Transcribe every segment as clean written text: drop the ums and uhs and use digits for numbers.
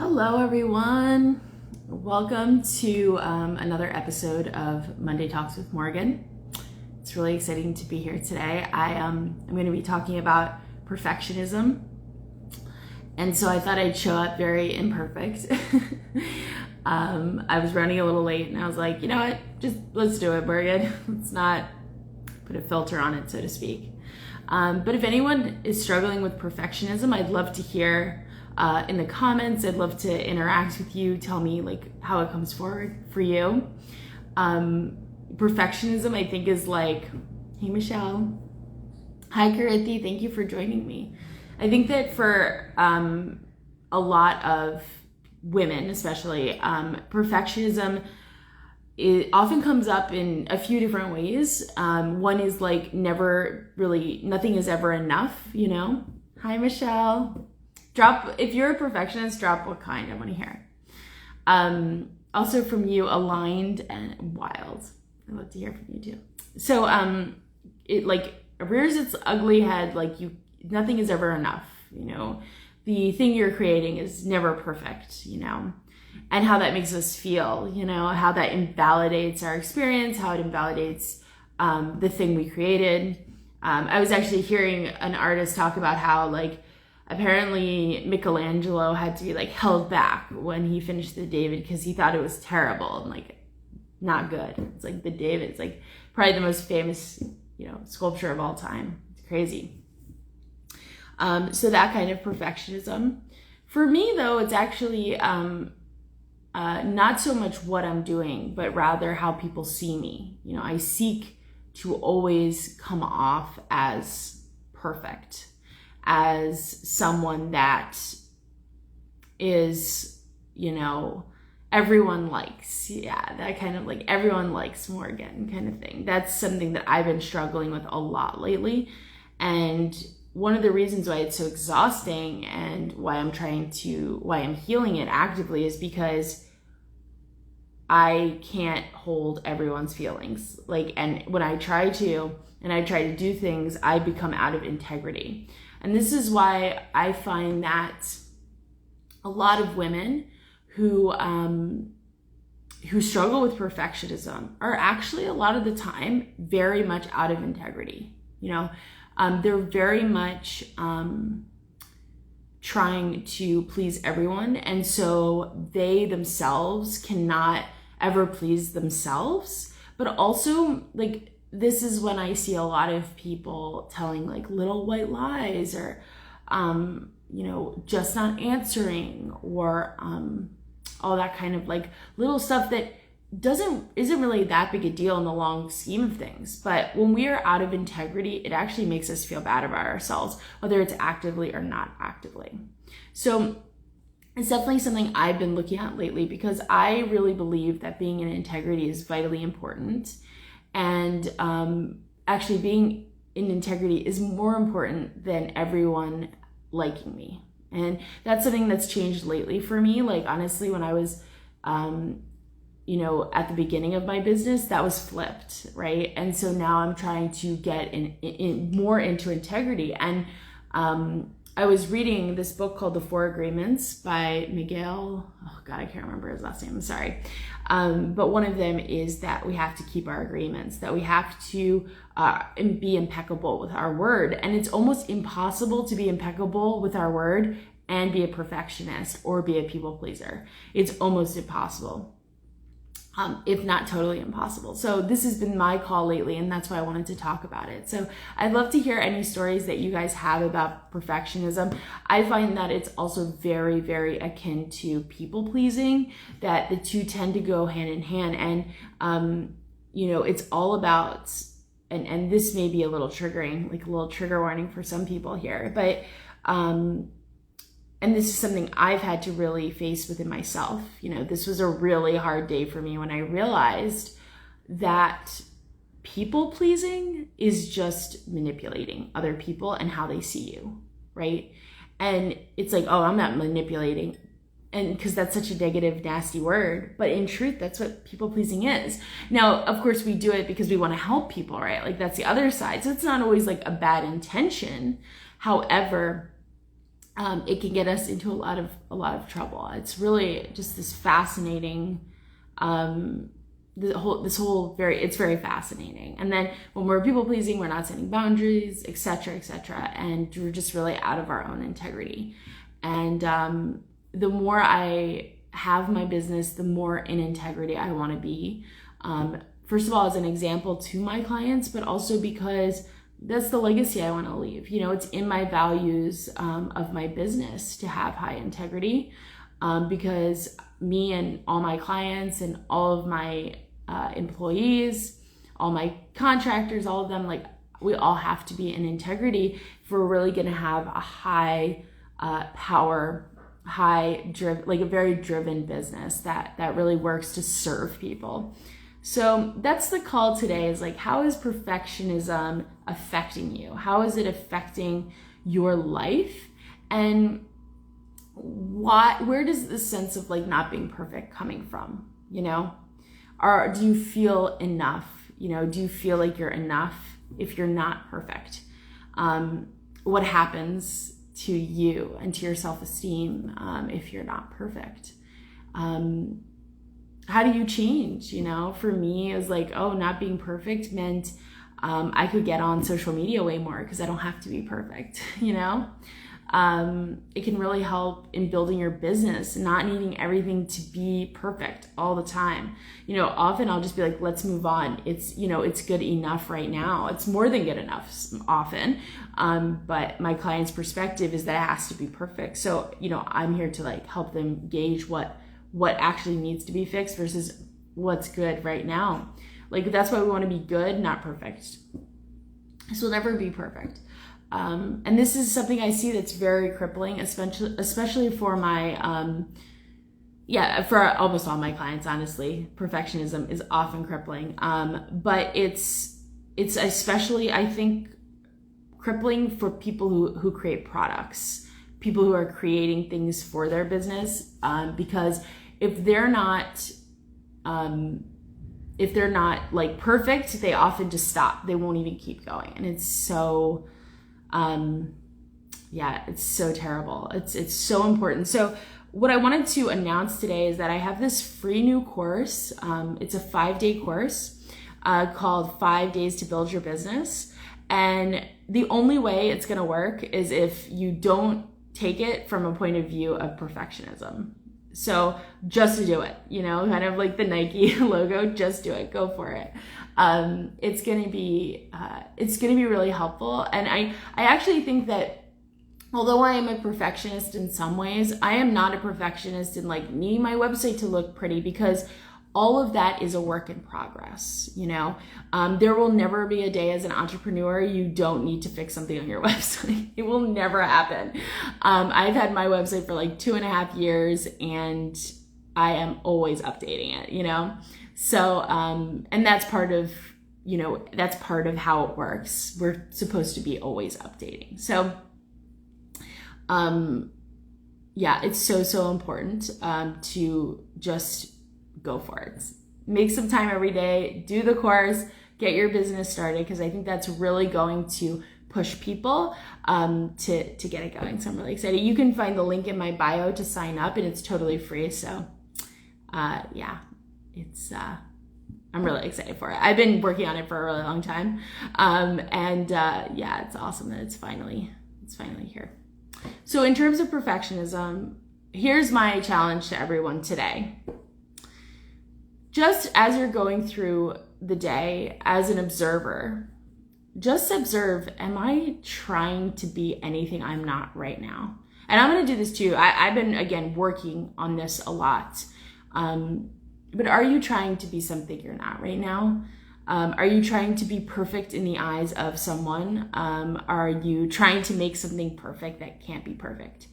Hello, everyone. Welcome to another episode of Monday Talks with Morgan. It's really exciting to be here today. I'm going to be talking about perfectionism. And so I thought I'd show up very imperfect. I was running a little late and I was like, you know what? Just let's do it, Morgan. Let's not put a filter on it, so to speak. But if anyone is struggling with perfectionism, I'd love to hear in the comments. I'd love to interact with you. Tell me like how it comes forward for you. Perfectionism, I think, is like, hey, Michelle. Hi, Karithi. Thank you for joining me. I think that for a lot of women, especially, perfectionism, it often comes up in a few different ways. One is like nothing is ever enough, you know? Hi, Michelle. If you're a perfectionist, drop what kind. I want to hear. Also from you, aligned and wild. I'd love to hear from you too. So it like rears its ugly head, like nothing is ever enough, you know? The thing you're creating is never perfect, you know? And how that makes us feel, you know, how that invalidates our experience, how it invalidates the thing we created. I was actually hearing an artist talk about how like apparently Michelangelo had to be like held back when he finished the David because he thought it was terrible and like not good. It's like the David, it's like probably the most famous, you know, sculpture of all time. It's crazy. So that kind of perfectionism. For me though, it's actually not so much what I'm doing, but rather how people see me. You know, I seek to always come off as perfect, as someone that is, you know, everyone likes. Yeah, that kind of like everyone likes Morgan kind of thing. That's something that I've been struggling with a lot lately. And one of the reasons why it's so exhausting and why I'm healing it actively is because I can't hold everyone's feelings. Like, and when I try to do things, I become out of integrity. And this is why I find that a lot of women who struggle with perfectionism are actually a lot of the time very much out of integrity. You know, they're very much trying to please everyone. And so they themselves cannot ever please themselves. But also, like, this is when I see a lot of people telling like little white lies or, you know, just not answering or all that kind of like little stuff that isn't really that big a deal in the long scheme of things. But when we are out of integrity, it actually makes us feel bad about ourselves, whether it's actively or not actively. So it's definitely something I've been looking at lately because I really believe that being in integrity is vitally important. And actually being in integrity is more important than everyone liking me. And that's something that's changed lately for me. Like, honestly, when I was, you know, at the beginning of my business, that was flipped, right? And so now I'm trying to get in more into integrity. And I was reading this book called The Four Agreements by Miguel. Oh God, I can't remember his last name. I'm sorry. But one of them is that we have to keep our agreements, that we have to be impeccable with our word. And it's almost impossible to be impeccable with our word and be a perfectionist or be a people pleaser. It's almost impossible. If not totally impossible. So this has been my call lately, and that's why I wanted to talk about it. So I'd love to hear any stories that you guys have about perfectionism. I find that it's also very, very akin to people pleasing, that the two tend to go hand in hand. And, you know, it's all about, and this may be a little triggering, like a little trigger warning for some people here, but, and this is something I've had to really face within myself. You know, this was a really hard day for me when I realized that people pleasing is just manipulating other people and how they see you, right? And it's like, oh, I'm not manipulating. And because that's such a negative, nasty word. But in truth, that's what people pleasing is. Now, of course, we do it because we want to help people, right? Like, that's the other side. So it's not always like a bad intention. However, it can get us into a lot of trouble. It's really just this fascinating, it's very fascinating. And then when we're people pleasing, we're not setting boundaries, etc., etc., and we're just really out of our own integrity. And the more I have my business, the more in integrity I want to be. First of all, as an example to my clients, but also because that's the legacy I want to leave. It's in my values of my business to have high integrity, because me and all my clients and all of my employees, all my contractors, all of them, like, we all have to be in integrity if we're really going to have a high power, like a very driven business that really works to serve people. So that's the call today, is like, how is perfectionism affecting you? How is it affecting your life? And where does the sense of like not being perfect coming from? Or do you feel enough? Do you feel like you're enough if you're not perfect? What happens to you and to your self-esteem if you're not perfect? How do you change? For me, it was like, not being perfect meant I could get on social media way more because I don't have to be perfect. It can really help in building your business, not needing everything to be perfect all the time. Often I'll just be like, let's move on. It's good enough right now. It's more than good enough often. But my client's perspective is that it has to be perfect. So, I'm here to like help them gauge what actually needs to be fixed versus what's good right now. Like, that's why we want to be good, not perfect. This will never be perfect. And this is something I see that's very crippling, especially for my, for almost all my clients, honestly. Perfectionism is often crippling. But it's especially, I think, crippling for people who create products, people who are creating things for their business, because if they're not like perfect, they often just stop. They won't even keep going. And it's so, it's so terrible. It's so important. So what I wanted to announce today is that I have this free new course. It's a 5-day course called 5 Days to Build Your Business. And the only way it's going to work is if you don't take it from a point of view of perfectionism. So just to do it, kind of like the Nike logo, just do it, go for it. It's going to be really helpful. And I actually think that although I am a perfectionist in some ways, I am not a perfectionist in like needing my website to look pretty, because all of that is a work in progress. There will never be a day as an entrepreneur you don't need to fix something on your website. It will never happen. I've had my website for like 2.5 years and I am always updating it, So, and that's part of how it works. We're supposed to be always updating. So, it's so important to just go for it. Make some time every day, do the course, get your business started, because I think that's really going to push people to get it going. So I'm really excited. You can find the link in my bio to sign up, and it's totally free. So it's I'm really excited for it. I've been working on it for a really long time. It's awesome that it's finally here. So in terms of perfectionism, here's my challenge to everyone today. Just as you're going through the day as an observer, just observe, am I trying to be anything I'm not right now? And I'm going to do this too. I've been, again, working on this a lot. But are you trying to be something you're not right now? Are you trying to be perfect in the eyes of someone? Are you trying to make something perfect that can't be perfect?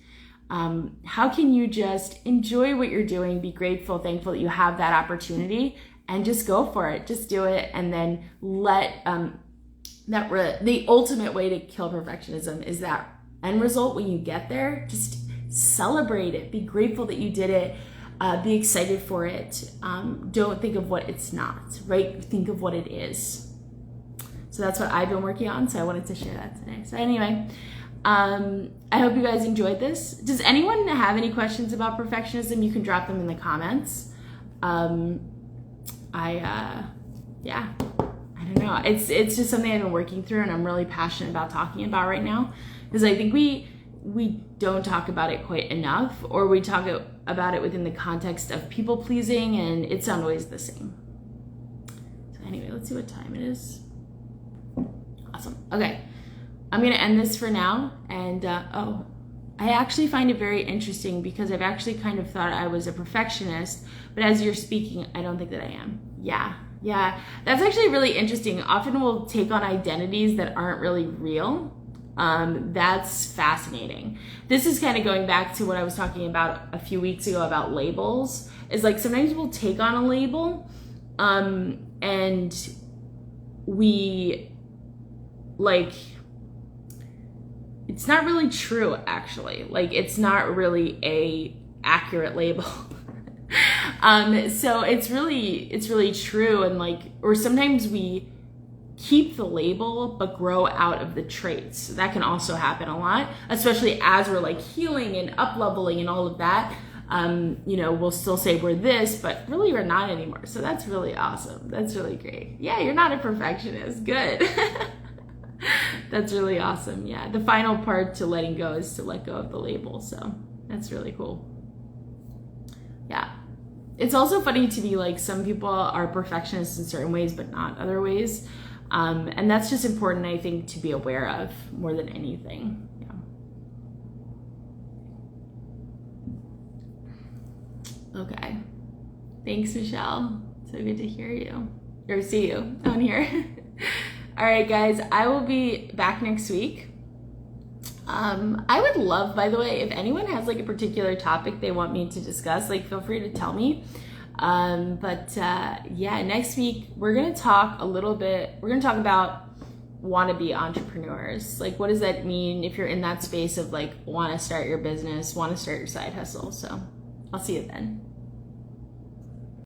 How can you just enjoy what you're doing, be grateful, thankful that you have that opportunity, and just go for it. Just do it, and then let the ultimate way to kill perfectionism is that end result. When you get there, just celebrate it. Be grateful that you did it. Be excited for it. Don't think of what it's not, right? Think of what it is. So that's what I've been working on. So I wanted to share that today. So anyway, I hope you guys enjoyed this. Does anyone have any questions about perfectionism? You can drop them in the comments. Yeah, I don't know. It's just something I've been working through, and I'm really passionate about talking about right now, because I think we don't talk about it quite enough, or we talk about it within the context of people pleasing, and it's not always the same. So anyway, let's see what time it is. Awesome. Okay, I'm gonna end this for now, and I actually find it very interesting because I've actually kind of thought I was a perfectionist, but as you're speaking, I don't think that I am. Yeah, that's actually really interesting. Often we'll take on identities that aren't really real. That's fascinating. This is kind of going back to what I was talking about a few weeks ago about labels. Is like sometimes we'll take on a label, and we like, it's not really true actually. Like it's not really a accurate label. So it's really true, and like, or sometimes we keep the label but grow out of the traits. So that can also happen a lot, especially as we're like healing and up leveling and all of that. We'll still say we're this, but really we're not anymore. So that's really awesome. That's really great. Yeah, you're not a perfectionist. Good. That's really awesome. Yeah, the final part to letting go is to let go of the label. So that's really cool. Yeah. It's also funny to be like, some people are perfectionists in certain ways, but not other ways. And that's just important, I think, to be aware of more than anything. Yeah. Okay. Thanks, Michelle. So good to hear you, or see you on here. All right, guys, I will be back next week. I would love, by the way, if anyone has like a particular topic they want me to discuss, like feel free to tell me. Yeah, next week we're gonna talk about wannabe entrepreneurs. Like, what does that mean if you're in that space of like, want to start your business, want to start your side hustle? So I'll see you then.